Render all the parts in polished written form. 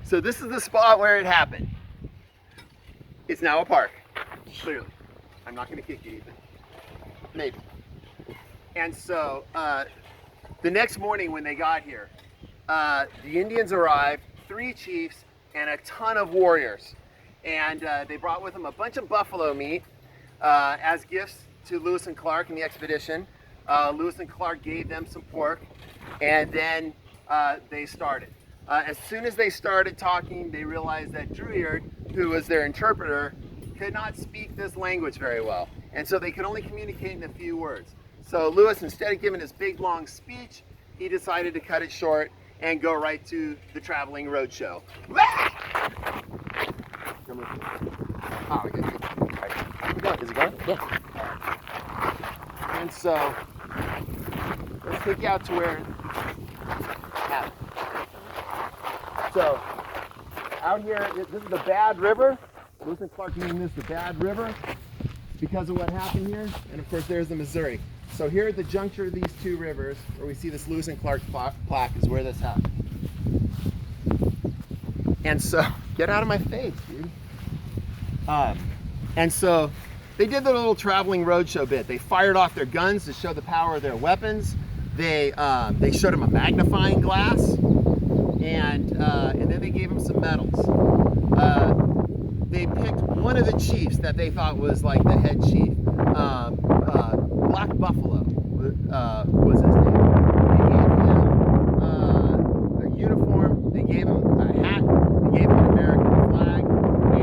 So this is the spot where it happened. It's now a park, clearly. I'm not gonna kick you even. Maybe. And so the next morning when they got here, the Indians arrived, 3 chiefs and a ton of warriors. And they brought with them a bunch of buffalo meat as gifts to Lewis and Clark and the expedition. Lewis and Clark gave them some pork, and then they started. As soon as they started talking, they realized that Druid, who was their interpreter, could not speak this language very well. And so they could only communicate in a few words. So Lewis, instead of giving this big long speech, he decided to cut it short and go right to the traveling roadshow. Oh, okay. Is it going? Yeah. And so let's take you out to where it happened. So out here, this is the Bad River. Lewis and Clark named this the Bad River because of what happened here. And of course, there's the Missouri. So here at the juncture of these 2 rivers, where we see this Lewis and Clark plaque, is where this happened. And so, get out of my face, dude. And so, they did the little traveling roadshow bit. They fired off their guns to show the power of their weapons. They showed them a magnifying glass, and then they gave them some medals. They picked one of the chiefs that they thought was like the head chief. Black Buffalo was his name. They gave him a uniform, they gave him a hat, they gave him an American flag,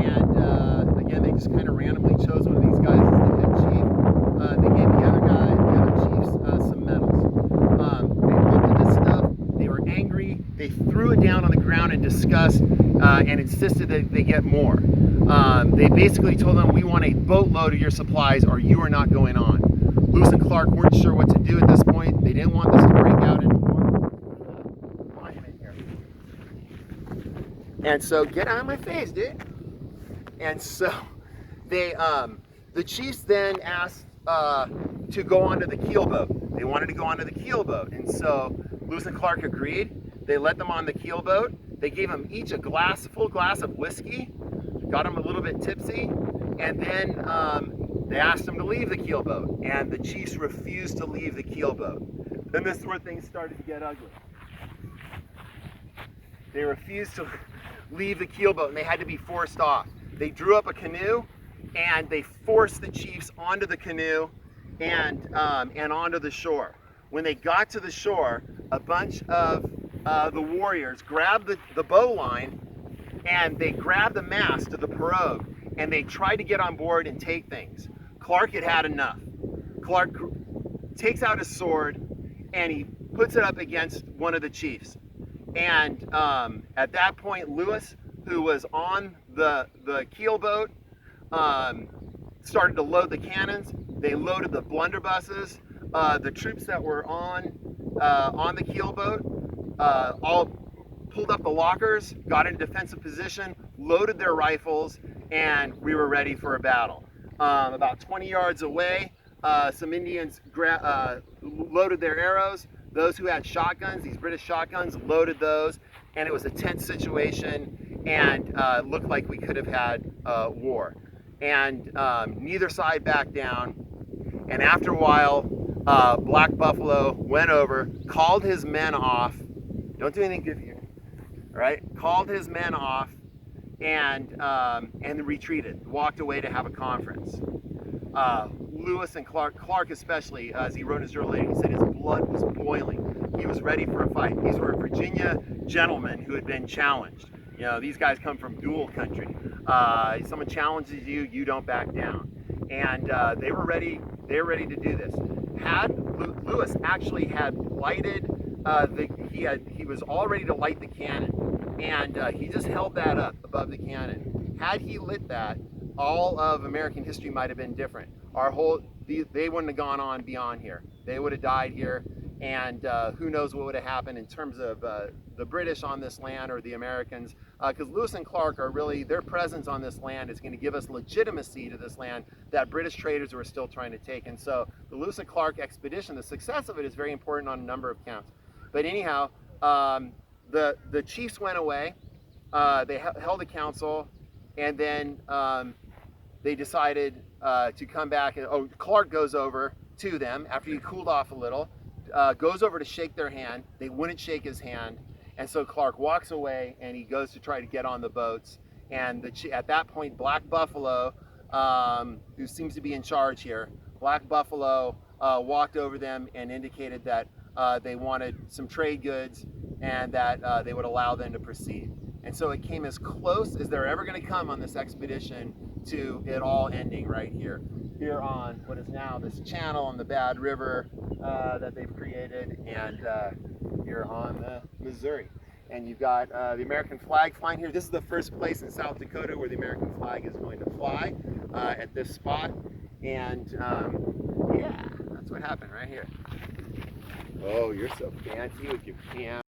and again, they just kind of randomly chose one of these guys as the head chief. They gave the other chiefs some medals. They looked at this stuff, they were angry, they threw it down on the ground in disgust and insisted that they get more. They basically told them, we want a boatload of your supplies or you are not going on. Lewis and Clark weren't sure what to do at this point. They didn't want this to break out anymore. And so, get out of my face, dude. And so, they, the chiefs then asked to go onto the keelboat. They wanted to go onto the keelboat. And so, Lewis and Clark agreed. They let them on the keelboat. They gave them each a full glass of whiskey, got them a little bit tipsy, and then they asked them to leave the keelboat, and the chiefs refused to leave the keelboat. Then this is where things started to get ugly. They refused to leave the keelboat, and they had to be forced off. They drew up a canoe, and they forced the chiefs onto the canoe and onto the shore. When they got to the shore, a bunch of the warriors grabbed the bow line, and they grabbed the mast of the pirogue, and they tried to get on board and take things. Clark had had enough. Clark takes out his sword and he puts it up against one of the chiefs. And at that point, Lewis, who was on the keelboat, started to load the cannons. They loaded the blunderbusses. The troops that were on the keelboat all pulled up the lockers, got in defensive position, loaded their rifles, and we were ready for a battle. About 20 yards away, some Indians loaded their arrows. Those who had shotguns, these British shotguns, loaded those, and it was a tense situation, and looked like we could have had war. And neither side backed down, and after a while, Black Buffalo went over, called his men off. Don't do anything good here. All right, called his men off and retreated, walked away to have a conference. Lewis and Clark especially, as he wrote in his journal later, he said his blood was boiling. He was ready for a fight. These were Virginia gentlemen who had been challenged. You know, these guys come from dual country. Someone challenges you, you don't back down. And they were ready to do this. Lewis actually had lighted he was all ready to light the cannon, and he just held that up above the cannon. Had he lit that, all of American history might have been different. They wouldn't have gone on beyond here. They would have died here, and who knows what would have happened in terms of the British on this land or the Americans, because Lewis and Clark are really, their presence on this land is going to give us legitimacy to this land that British traders were still trying to take. And so the Lewis and Clark expedition, the success of it is very important on a number of counts. But anyhow, the chiefs went away, they held a council, and then they decided to come back. And Clark goes over to them after he cooled off a little, goes over to shake their hand. They wouldn't shake his hand, and so Clark walks away and he goes to try to get on the boats. And at that point, Black Buffalo, who seems to be in charge here, Black Buffalo walked over them and indicated that they wanted some trade goods and that they would allow them to proceed. And so it came as close as they're ever going to come on this expedition to it all ending right here on what is now this channel on the Bad River that they've created, and here on the Missouri. And you've got the American flag flying here. This is the first place in South Dakota where the American flag is going to fly at this spot. And yeah, that's what happened right here. Oh, you're so fancy with your camera.